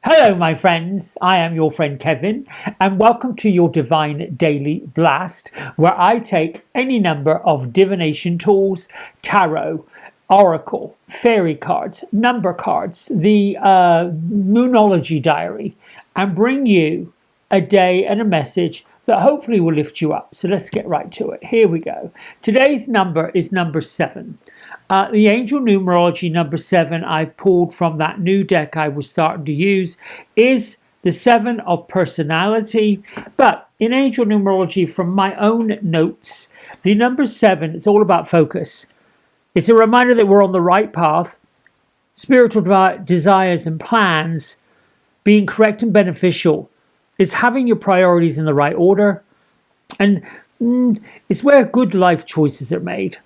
Hello, my friends. I am your friend Kevin, and welcome to your Divine Daily Blast, where I take any number of divination tools, tarot, oracle, fairy cards, number cards, the Moonology Diary, and bring you a day and a message that hopefully will lift you up. So let's get right to it. Here we go. Today's number is number 7. The angel numerology number 7 I pulled from that new deck I was starting to use is the 7 of personality. But in angel numerology, from my own notes, the number 7 is all about focus. It's a reminder that we're on the right path, spiritual desires and plans being correct and beneficial. It's having your priorities in the right order, and it's where good life choices are made.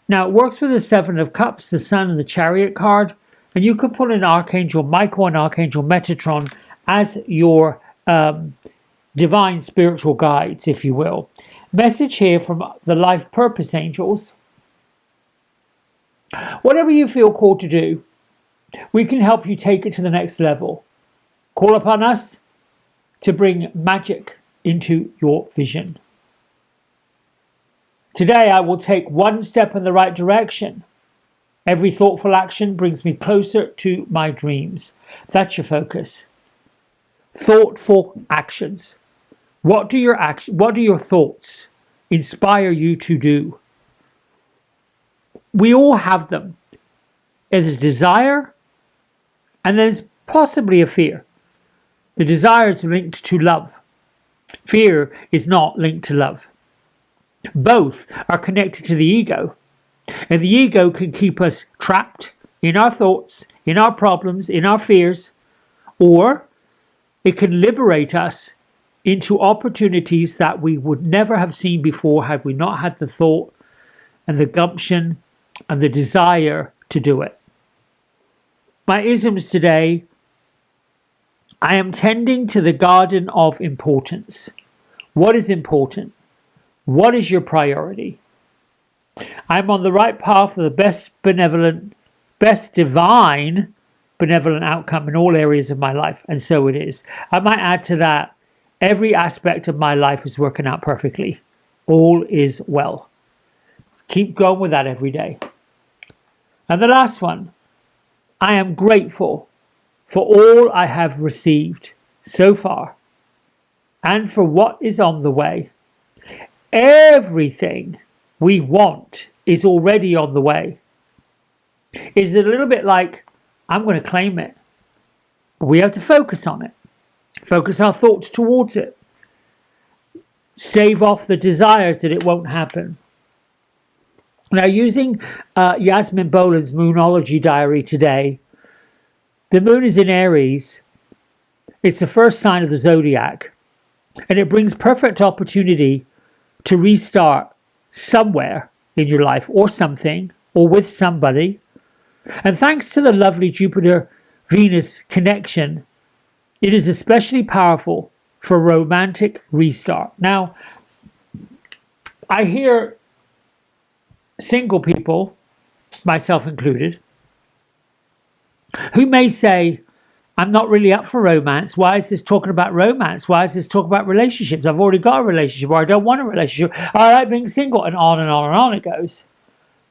Now, it works with the 7 of Cups, the Sun, and the Chariot card, and you could pull in Archangel Michael and Archangel Metatron as your divine spiritual guides, if you will. Message here from the Life Purpose Angels. Whatever you feel called to do, we can help you take it to the next level. Call upon us to bring magic into your vision. Today I will take one step in the right direction. Every thoughtful action brings me closer to my dreams. That's your focus. Thoughtful actions. What do your thoughts inspire you to do? We all have them. There's a desire, and there's possibly a fear. The desire is linked to love. Fear is not linked to love. Both are connected to the ego, and the ego can keep us trapped in our thoughts, in our problems, in our fears, or it can liberate us into opportunities that we would never have seen before had we not had the thought and the gumption and the desire to do it. My isms today: I am tending to the garden of importance. What is important? What is your priority? I'm on the right path of the best divine benevolent outcome in all areas of my life, and so it is. I might add to that, every aspect of my life is working out perfectly. All is well. Keep going with that every day. And the last one, I am grateful for all I have received so far and for what is on the way. Everything we want is already on the way. It's a little bit like, I'm going to claim it. We have to focus on it. Focus our thoughts towards it. Stave off the desires that it won't happen. Now, using Yasmin Boland's Moonology Diary today, the moon is in Aries. It's the first sign of the zodiac, and it brings perfect opportunity to restart somewhere in your life, or something, or with somebody. And thanks to the lovely Jupiter-Venus connection, it is especially powerful for romantic restart. Now, I hear single people, myself included, who may say, I'm not really up for romance. Why is this talking about romance? Why is this talking about relationships? I've already got a relationship, or I don't want a relationship. I like being single, and on and on and on it goes.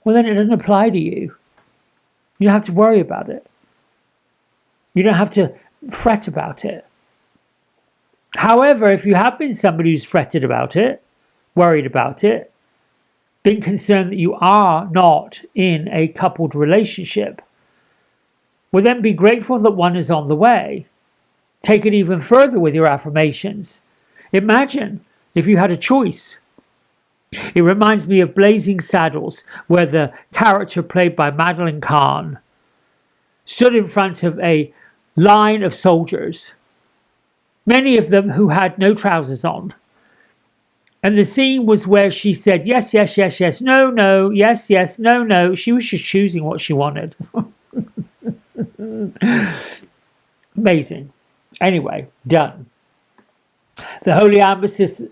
Well, then it doesn't apply to you. You don't have to worry about it. You don't have to fret about it. However, if you have been somebody who's fretted about it, worried about it, been concerned that you are not in a coupled relationship, well, then be grateful that one is on the way. Take it even further with your affirmations. Imagine if you had a choice. It reminds me of Blazing Saddles, where the character played by Madeline Kahn stood in front of a line of soldiers, many of them who had no trousers on. And the scene was where she said, yes, yes, yes, yes, no, no, yes, yes, no, no. She was just choosing what she wanted. Amazing. Anyway, done. The Holy Amethyst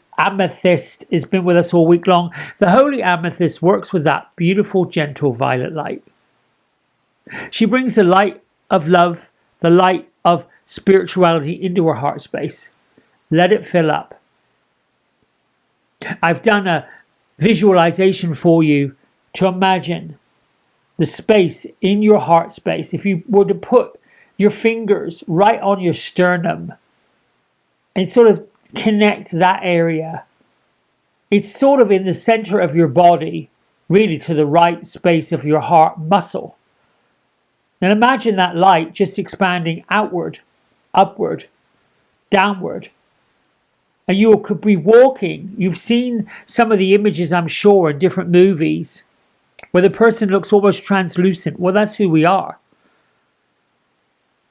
has been with us all week long. The Holy Amethyst works with that beautiful, gentle violet light. She brings the light of love, the light of spirituality into her heart space. Let it fill up. I've done a visualization for you to imagine the space in your heart space. If you were to put your fingers right on your sternum and sort of connect that area, it's sort of in the center of your body, really to the right space of your heart muscle. And imagine that light just expanding outward, upward, downward. And you could be walking. You've seen some of the images, I'm sure, in different movies where the person looks almost translucent. Well, that's who we are.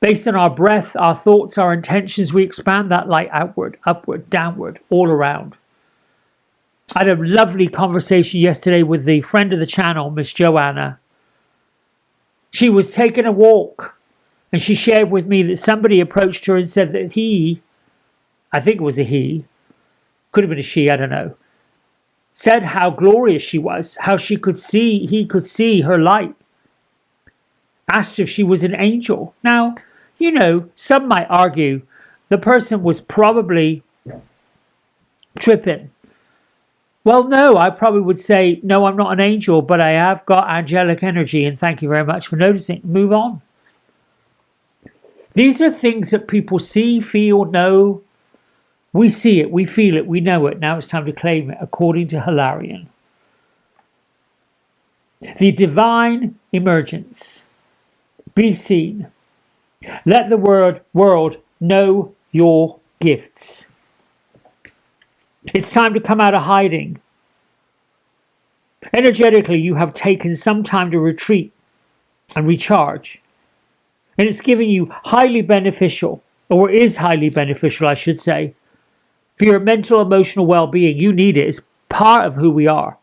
Based on our breath, our thoughts, our intentions, we expand that light outward, upward, downward, all around. I had a lovely conversation yesterday with the friend of the channel, Miss Joanna. She was taking a walk and she shared with me that somebody approached her and said that I think it was a he, could have been a she, I don't know, said how glorious she was, how he could see her light. Asked if she was an angel. Now, you know, some might argue the person was probably tripping. Well, no, I probably would say, no, I'm not an angel, but I have got angelic energy, and thank you very much for noticing. Move on. These are things that people see, feel, know. We see it, we feel it, we know it. Now it's time to claim it, according to Hilarion. The divine emergence. Be seen. Let the world know your gifts. It's time to come out of hiding. Energetically, you have taken some time to retreat and recharge. And it's giving you highly beneficial, or is highly beneficial, I should say, for your mental, emotional well-being. You need it. It's part of who we are.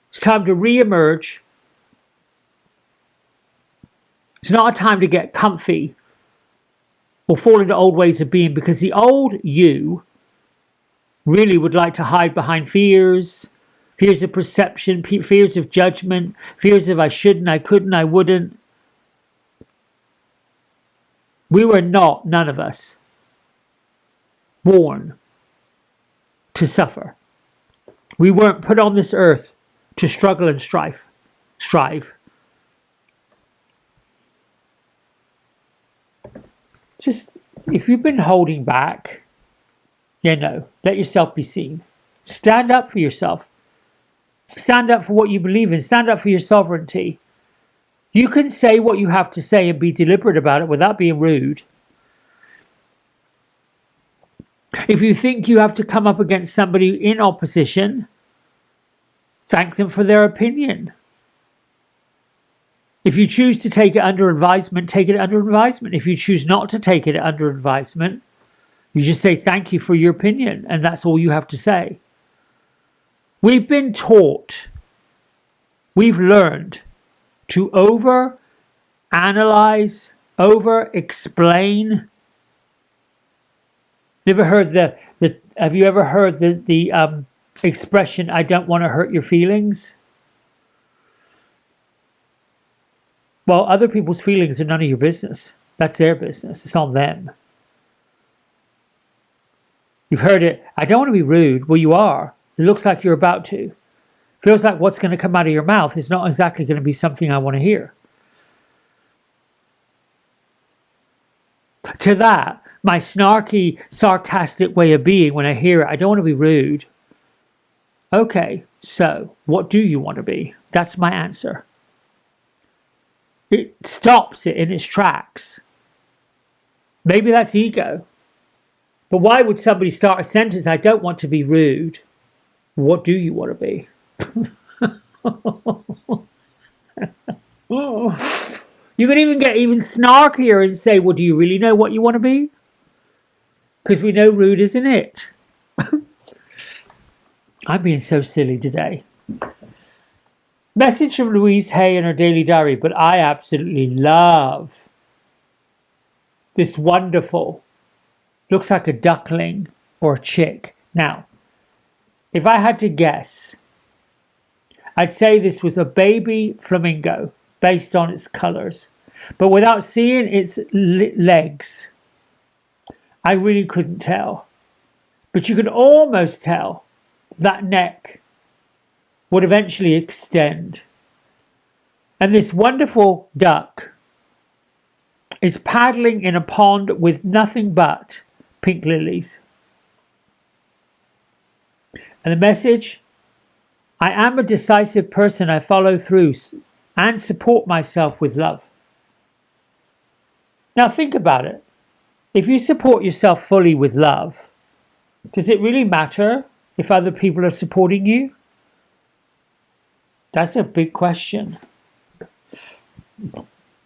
It's time to re-emerge. It's not a time to get comfy or fall into old ways of being, because the old you really would like to hide behind fears of perception, fears of judgment, fears of I shouldn't, I couldn't, I wouldn't. We were not, none of us, born to suffer. We weren't put on this earth to struggle and strive. Just, if you've been holding back, let yourself be seen. Stand up for yourself. Stand up for what you believe in. Stand up for your sovereignty. You can say what you have to say and be deliberate about it without being rude. If you think you have to come up against somebody in opposition, thank them for their opinion. If you choose to take it under advisement, take it under advisement. If you choose not to take it under advisement, you just say thank you for your opinion, and that's all you have to say. We've been taught, we've learned to over-analyze, over-explain. Have you ever heard the expression, I don't want to hurt your feelings? Well, other people's feelings are none of your business. That's their business. It's on them. You've heard it, I don't want to be rude. Well, you are. It looks like you're about to. Feels like what's going to come out of your mouth is not exactly going to be something I want to hear. To that, my snarky, sarcastic way of being when I hear it, I don't want to be rude. Okay, so what do you want to be? That's my answer. It stops it in its tracks. Maybe that's ego. But why would somebody start a sentence, I don't want to be rude? What do you want to be? You can even get even snarkier and say, well, do you really know what you want to be? Because we know rude isn't it. I'm being so silly today. Message from Louise Hay in her daily diary, but I absolutely love this wonderful, looks like a duckling or a chick. Now, if I had to guess, I'd say this was a baby flamingo based on its colors. but without seeing its legs, I really couldn't tell. But you could almost tell that neck would eventually extend. And this wonderful duck is paddling in a pond with nothing but pink lilies. And the message: I am a decisive person. I follow through and support myself with love. Now think about it. If you support yourself fully with love, does it really matter if other people are supporting you? That's a big question.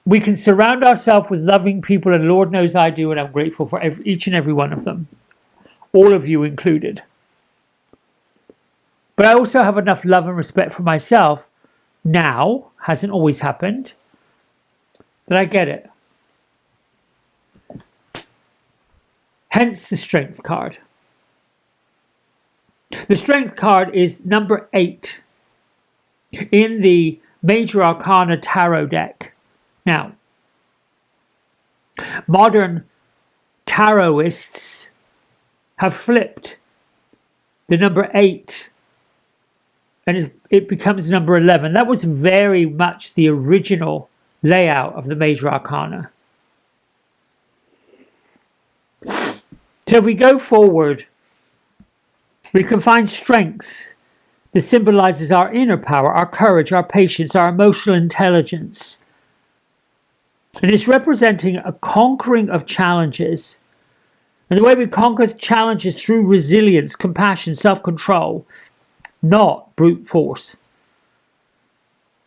We can surround ourselves with loving people, and Lord knows I do, and I'm grateful for each and every one of them, all of you included. But I also have enough love and respect for myself now, hasn't always happened, that I get it. Hence the Strength card. The Strength card is number 8 in the Major Arcana Tarot deck. Now, modern tarotists have flipped the number 8 and it becomes number 11. That was very much the original layout of the Major Arcana. So if we go forward, we can find strength that symbolizes our inner power, our courage, our patience, our emotional intelligence. And it's representing a conquering of challenges. And the way we conquer challenges through resilience, compassion, self-control, not brute force.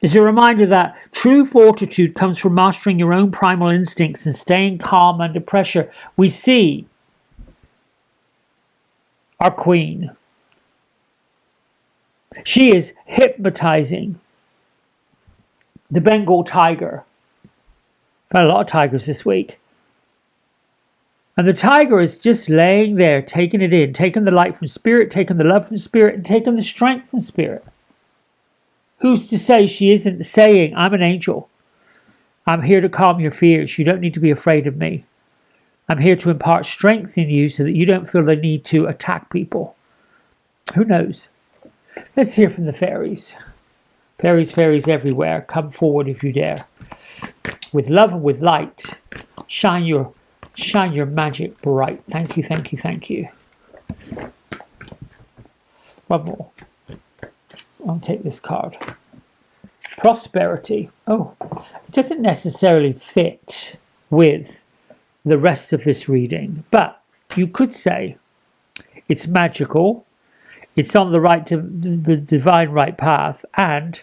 It's a reminder that true fortitude comes from mastering your own primal instincts and staying calm under pressure. We see our queen. She is hypnotizing the Bengal tiger. Found a lot of tigers this week. And the tiger is just laying there, taking it in, taking the light from spirit, taking the love from spirit, and taking the strength from spirit. Who's to say she isn't saying, I'm an angel. I'm here to calm your fears. You don't need to be afraid of me. I'm here to impart strength in you so that you don't feel the need to attack people. Who knows? Let's hear from the fairies. Fairies, fairies everywhere. Come forward if you dare. With love and with light, shine your magic bright. Thank you, thank you, thank you. One more. I'll take this card. Prosperity. Oh, it doesn't necessarily fit with the rest of this reading, but you could say it's magical, it's on the divine right path, and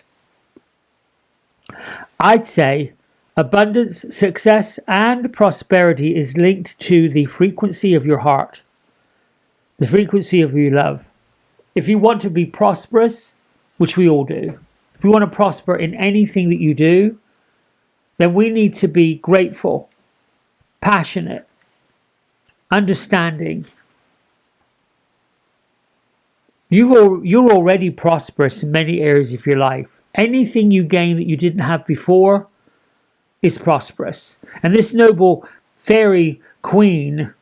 I'd say abundance, success, and prosperity is linked to the frequency of your heart, the frequency of your love. If you want to be prosperous, which we all do, if you want to prosper in anything that you do, then we need to be grateful, passionate, understanding. You're already prosperous in many areas of your life. Anything you gain that you didn't have before is prosperous. And this noble fairy queen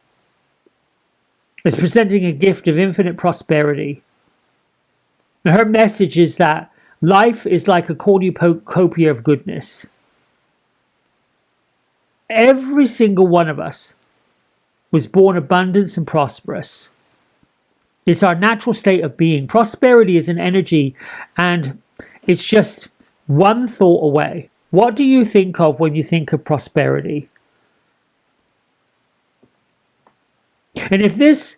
is presenting a gift of infinite prosperity. And her message is that life is like a cornucopia of goodness. Every single one of us was born abundant and prosperous. It's our natural state of being. Prosperity is an energy, and it's just one thought away. What do you think of when you think of prosperity? And if this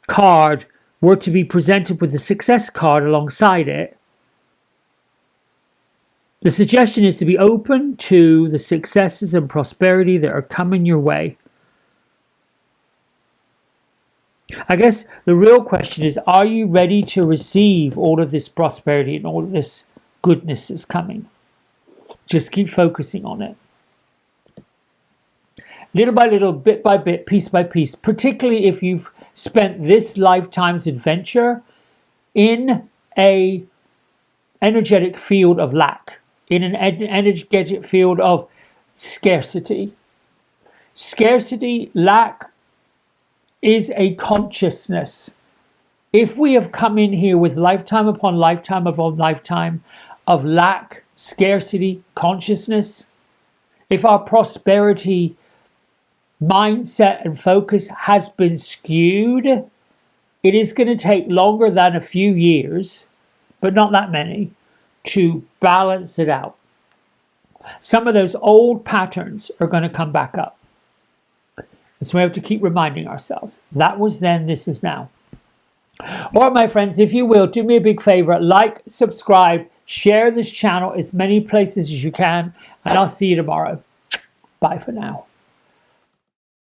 card were to be presented with the success card alongside it, the suggestion is to be open to the successes and prosperity that are coming your way. I guess the real question is, are you ready to receive all of this prosperity and all of this goodness that's coming? Just keep focusing on it. Little by little, bit by bit, piece by piece, particularly if you've spent this lifetime's adventure in an energetic field of lack, in an energetic field of scarcity. Scarcity, lack, is a consciousness. If we have come in here with lifetime upon lifetime upon lifetime of lack, scarcity, consciousness, if our prosperity mindset and focus has been skewed, it is going to take longer than a few years, but not that many, to balance it out. Some of those old patterns are going to come back up. And so we have to keep reminding ourselves, that was then, this is now. All right, my friends, if you will, do me a big favor, like, subscribe, share this channel as many places as you can, and I'll see you tomorrow. Bye for now.